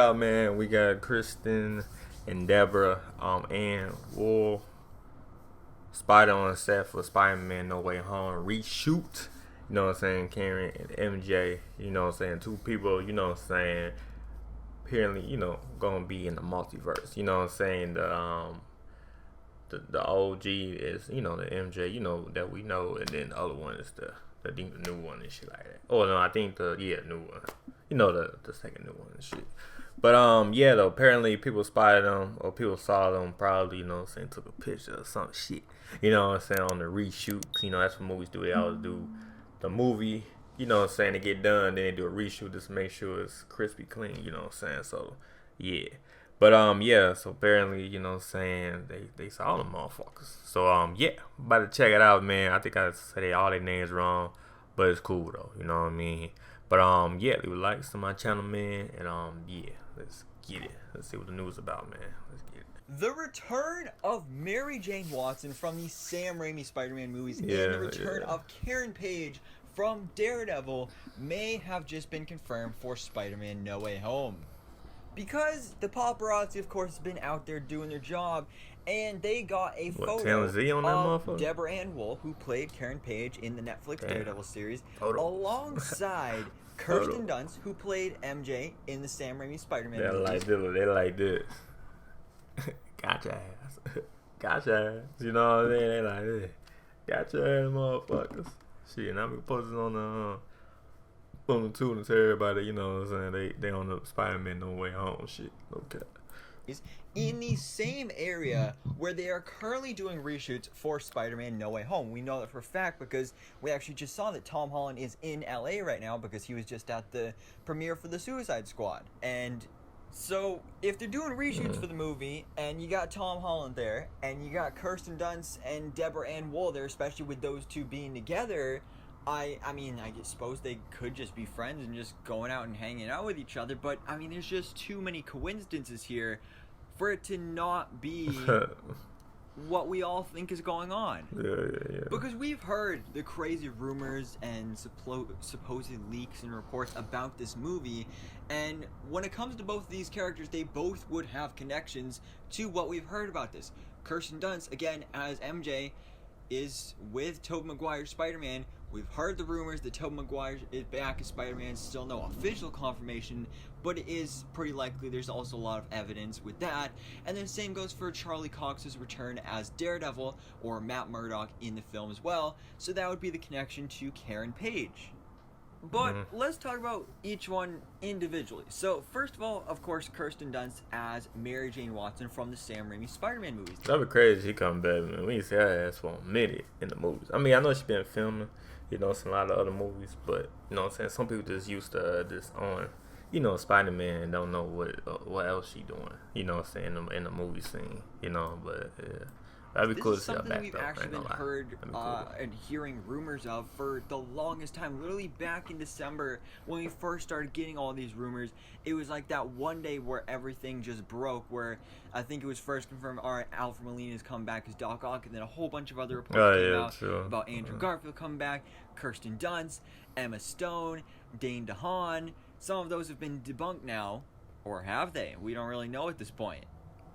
out, man. We got Kirsten and Deborah, and Woll Spider on set for Spider-Man No Way Home reshoot. You know what I'm saying? Karen and MJ. You know what I'm saying? Two people. You know what I'm saying? Apparently, you know, gonna be in the multiverse. You know what I'm saying? The OG is, you know, the MJ, you know, that we know, and then the other one is the new one and shit like that. Oh no, I think the new one. You know, the second new one and shit. But yeah, though, apparently people spotted them or people saw them, probably, you know what I'm saying, took a picture or some shit. You know what I'm saying, on the reshoot. You know, that's what movies do. They always do the movie, you know what I'm saying, to get done, then they do a reshoot just to make sure it's crispy clean, you know what I'm saying. So yeah. But yeah, so apparently, you know what I'm saying, they saw them motherfuckers. So yeah, about to check it out, man. I think I said all their names wrong, but it's cool though, you know what I mean. But yeah, leave a like to my channel, man, and yeah, let's get it. Let's see what the news about, man. Let's get it. The return of Mary Jane Watson from the Sam Raimi Spider-Man movies and the return of Karen Page from Daredevil may have just been confirmed for Spider-Man No Way Home. Because the paparazzi, of course, has been out there doing their job, and they got a photo of Deborah Ann Woll, who played Karen Page in the Netflix Daredevil series, alongside Kirsten Dunst, who played MJ in the Sam Raimi Spider-Man movies. They like this. Gotcha ass. Gotcha ass. You know what I mean? They like this. Gotcha ass, motherfuckers. Shit, and I'm posting on the tune and tell everybody, you know what I'm saying, they on the Spider-Man No Way Home shit. Okay. In the same area where they are currently doing reshoots for Spider-Man No Way Home. We know that for a fact because we actually just saw that Tom Holland is in LA right now because he was just at the premiere for the Suicide Squad. And so if they're doing reshoots for the movie and you got Tom Holland there and you got Kirsten Dunst and Deborah Ann Woll there, especially with those two being together, I mean, I suppose they could just be friends and just going out and hanging out with each other, but I mean, there's just too many coincidences here for it to not be what we all think is going on. Yeah. Because we've heard the crazy rumors and supposed leaks and reports about this movie, and when it comes to both of these characters, they both would have connections to what we've heard about this. Kirsten Dunst, again, as MJ, is with Tobey Maguire's Spider-Man. We've heard the rumors that Tobey Maguire is back as Spider-Man. Still no official confirmation, but it is pretty likely. There's also a lot of evidence with that. And then same goes for Charlie Cox's return as Daredevil, or Matt Murdock in the film as well. So that would be the connection to Karen Page. But let's talk about each one individually. So first of all, of course, Kirsten Dunst as Mary Jane Watson from the Sam Raimi Spider-Man movies. That'd be crazy if she come back, man. We ain't see her ass for a minute in the movies. I mean, I know she been filming, you know, some a lot of other movies, but you know what I'm saying, some people just used to this on, you know, Spider-Man and don't know what else she doing, you know what I'm saying, in the movie scene, you know. But yeah, that'd be cool to see her back. This is something we've actually been heard and hearing rumors of for the longest time. Literally back in December when we first started getting all these rumors, it was like that one day where everything just broke, where I think it was first confirmed, all right, Alfred Molina's come back as Doc Ock, and then a whole bunch of other reports came out about Andrew Garfield coming back, Kirsten Dunst, Emma Stone, Dane DeHaan. Some of those have been debunked now, or have they? We don't really know at this point.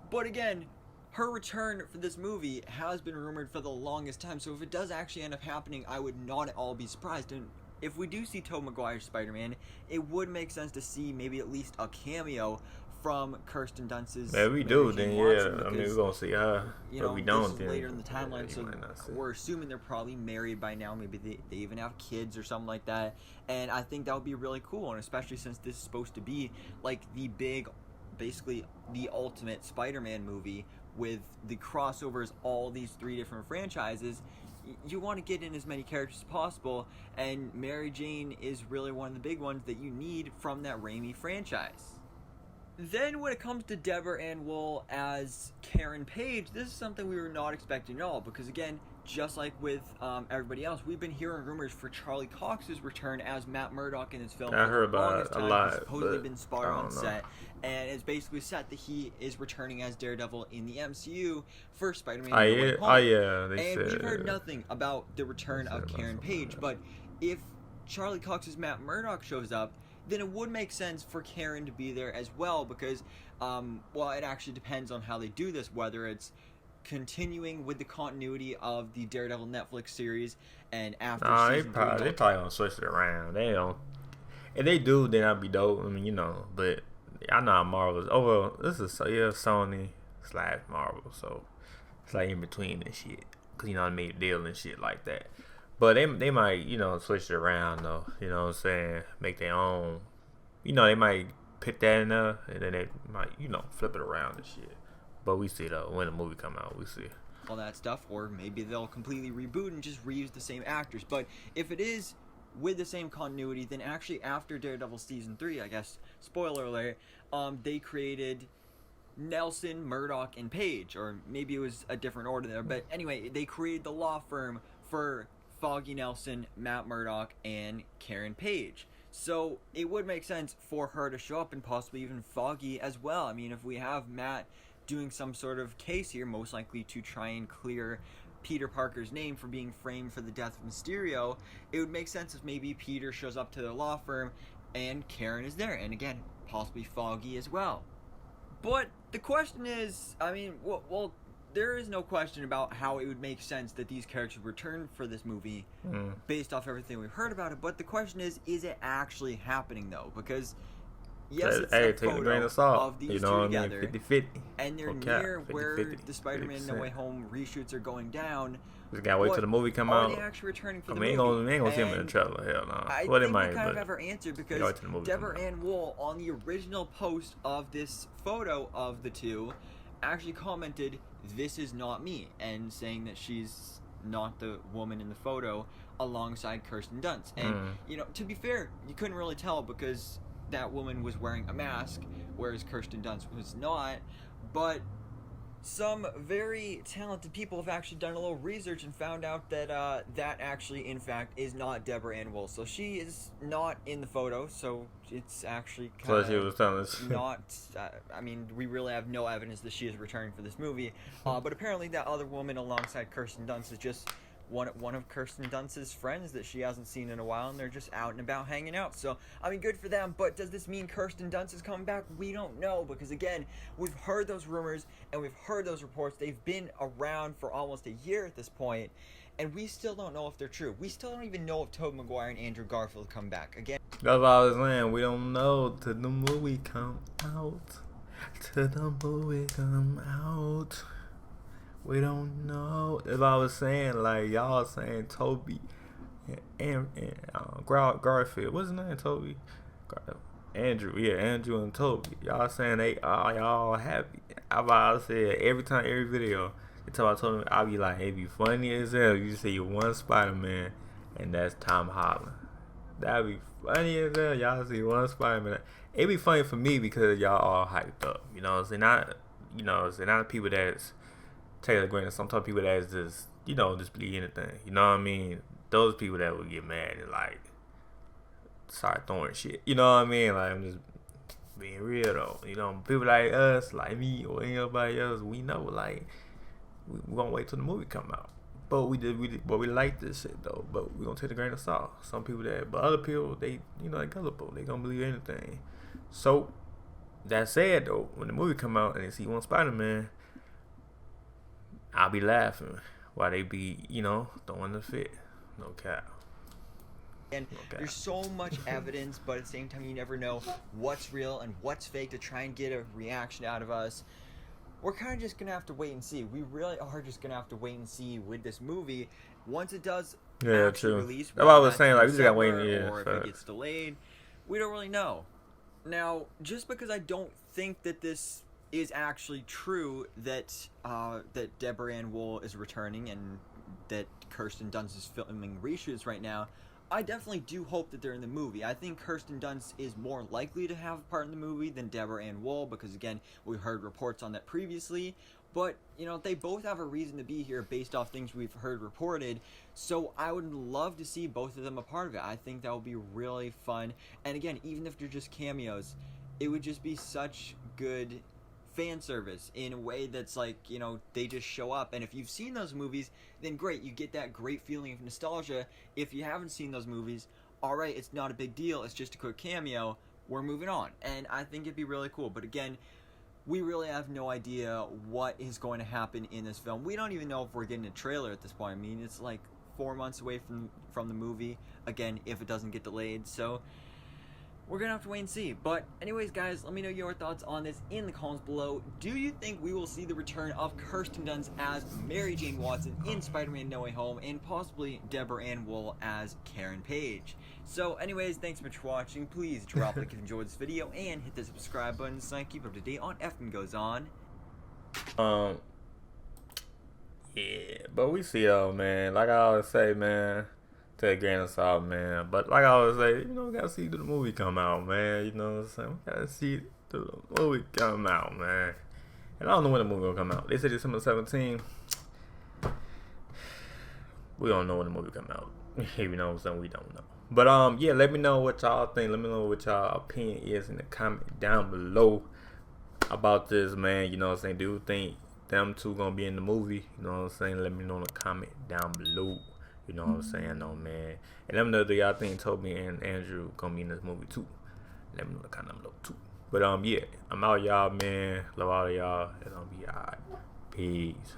But again, her return for this movie has been rumored for the longest time, so if it does actually end up happening, I would not at all be surprised. And if we do see Tobey Maguire's Spider-Man, it would make sense to see maybe at least a cameo from Kirsten Dunst's. Yeah, we do, then yeah. I mean, we're gonna see her, you but know, we don't. This is then later in the timeline, yeah, so we're assuming they're probably married by now. Maybe they even have kids or something like that. And I think that would be really cool, and especially since this is supposed to be like the big, basically the ultimate Spider-Man movie with the crossovers, all these three different franchises. You want to get in as many characters as possible, and Mary Jane is really one of the big ones that you need from that Raimi franchise. Then when it comes to Deborah Ann Woll as Karen Page, this is something we were not expecting at all, because again, just like with everybody else, we've been hearing rumors for Charlie Cox's return as Matt Murdock in his film. I heard about it a lot. He's supposedly been spotted on set, and it's basically set that he is returning as Daredevil in the MCU for Spider-Man. They said, we've heard nothing about the return of Karen Page, but if Charlie Cox's Matt Murdock shows up, then it would make sense for Karen to be there as well, because, well, it actually depends on how they do this, whether it's continuing with the continuity of the Daredevil Netflix series, and after season 3... They probably gonna switch it around. They don't. If they do, then that'd be dope. I mean, but I know how Marvel's. Oh, well, this is Sony / Marvel, so it's like in between and shit. Cause they made a deal and shit like that. But they might, switch it around though. You know what I'm saying? Make their own. They might put that in there, and then they might, flip it around and shit. But we see though, when the movie come out, we see all that stuff. Or maybe they'll completely reboot and just reuse the same actors. But if it is with the same continuity, then actually after Daredevil season 3, I guess, spoiler alert, they created Nelson, Murdoch, and Page, or maybe it was a different order there, but anyway, they created the law firm for Foggy Nelson, Matt Murdock, and Karen Page. So it would make sense for her to show up, and possibly even Foggy as well. I mean, if we have Matt doing some sort of case here, most likely to try and clear Peter Parker's name for being framed for the death of Mysterio, it would make sense if maybe Peter shows up to their law firm and Karen is there, and again, possibly Foggy as well. But the question is, I mean, well, there is no question about how it would make sense that these characters return for this movie based off everything we've heard about it. But the question is it actually happening though? Because yes, it's a photo of these two together, 50-50. And they're near where the Spider-Man No Way Home reshoots are going down. We gotta wait till the movie come out. Are they actually returning for the movie? We ain't gonna see them in the trailer. Hell no. I think we kind of have our answer, because Deborah Ann Woll, on the original post of this photo of the two, actually commented, "This is not me," and saying that she's not the woman in the photo alongside Kirsten Dunst. And to be fair, you couldn't really tell because that woman was wearing a mask, whereas Kirsten Dunst was not. But some very talented people have actually done a little research and found out that that actually, in fact, is not Deborah Ann Woll. So she is not in the photo, so it's actually kind of she was telling us. Not... I mean, we really have no evidence that she is returning for this movie. But apparently that other woman alongside Kirsten Dunst is just one of Kirsten Dunst's friends that she hasn't seen in a while, and they're just out and about hanging out. So, I mean, good for them, but does this mean Kirsten Dunst is coming back? We don't know, because again, we've heard those rumors, and we've heard those reports. They've been around for almost a year at this point, and we still don't know if they're true. We still don't even know if Tobey Maguire and Andrew Garfield come back. Again, that's what I was saying. We don't know till the movie come out. Till the movie come out. We don't know. If I was saying, like, y'all saying Toby and Garfield. What's his name? Toby? Andrew. Yeah, Andrew and Toby. Y'all saying they are y'all happy. I said every time, every video, they talk about Toby, I'll be like, it'd be funny as hell. You see one Spider-Man, and that's Tom Holland. That'd be funny as hell. Y'all see one Spider-Man. It'd be funny for me because y'all all hyped up. You know what I'm saying? Not people that's Taylor Grant, some type of people that's just, just believe anything. You know what I mean? Those people that would get mad and like start throwing shit. You know what I mean? Like, I'm just being real though. People like us, like me or anybody else, we know like we gonna wait till the movie come out. But we like this shit though. But we gonna take the grain of salt. Some people but other people, they they gullible. They gonna believe anything. So that said though, when the movie come out and they see one Spider-Man, I'll be laughing while they be, throwing the fit. No cap. And there's so much evidence, but at the same time, you never know what's real and what's fake to try and get a reaction out of us. We're kind of just going to have to wait and see. We really are just going to have to wait and see with this movie. Once it does actually release, that's what I was saying. Like, we just got to wait and see. Or if it gets delayed, we don't really know. Now, just because I don't think that this is actually true, that that Deborah Ann Woll is returning and that Kirsten Dunst is filming reshoots right now, I definitely do hope that they're in the movie. I think Kirsten Dunst is more likely to have a part in the movie than Deborah Ann Woll, because again, we heard reports on that previously. But, they both have a reason to be here based off things we've heard reported. So I would love to see both of them a part of it. I think that would be really fun. And again, even if they're just cameos, it would just be such good fan service in a way that's like, they just show up. And if you've seen those movies, then great, you get that great feeling of nostalgia. If you haven't seen those movies, alright, it's not a big deal, it's just a quick cameo, we're moving on. And I think it'd be really cool. But again, we really have no idea what is going to happen in this film. We don't even know if we're getting a trailer at this point. I mean, it's like 4 months away from the movie, again, if it doesn't get delayed. So we're gonna have to wait and see. But anyways, guys, let me know your thoughts on this in the comments below. Do you think we will see the return of Kirsten Dunst as Mary Jane Watson in Spider-Man No Way Home, and possibly Deborah Ann Woll as Karen Page? So anyways, thanks so much for watching. Please drop a like if you enjoyed this video, and hit the subscribe button so I can keep up to date on everything goes on. Yeah, but we see though, man. Like I always say, man, take a grain of salt, man. But like I always say, you know, we gotta see the movie come out, man. You know what I'm saying? We gotta see the movie come out, man. And I don't know when the movie will come out. They said December 17th. We don't know when the movie come out. You know what I'm saying? We don't know. But yeah, let me know what y'all think. Let me know what y'all opinion is in the comment down below about this, man. You know what I'm saying? Do you think them two gonna be in the movie? You know what I'm saying? Let me know in the comment down below. You know what I'm saying, though, man. And let me know, do y'all think Toby and Andrew gonna be in this movie too? Let me know in the comment below too. But yeah, I'm out, y'all, man. Love all of y'all. It's gonna be alright. Peace.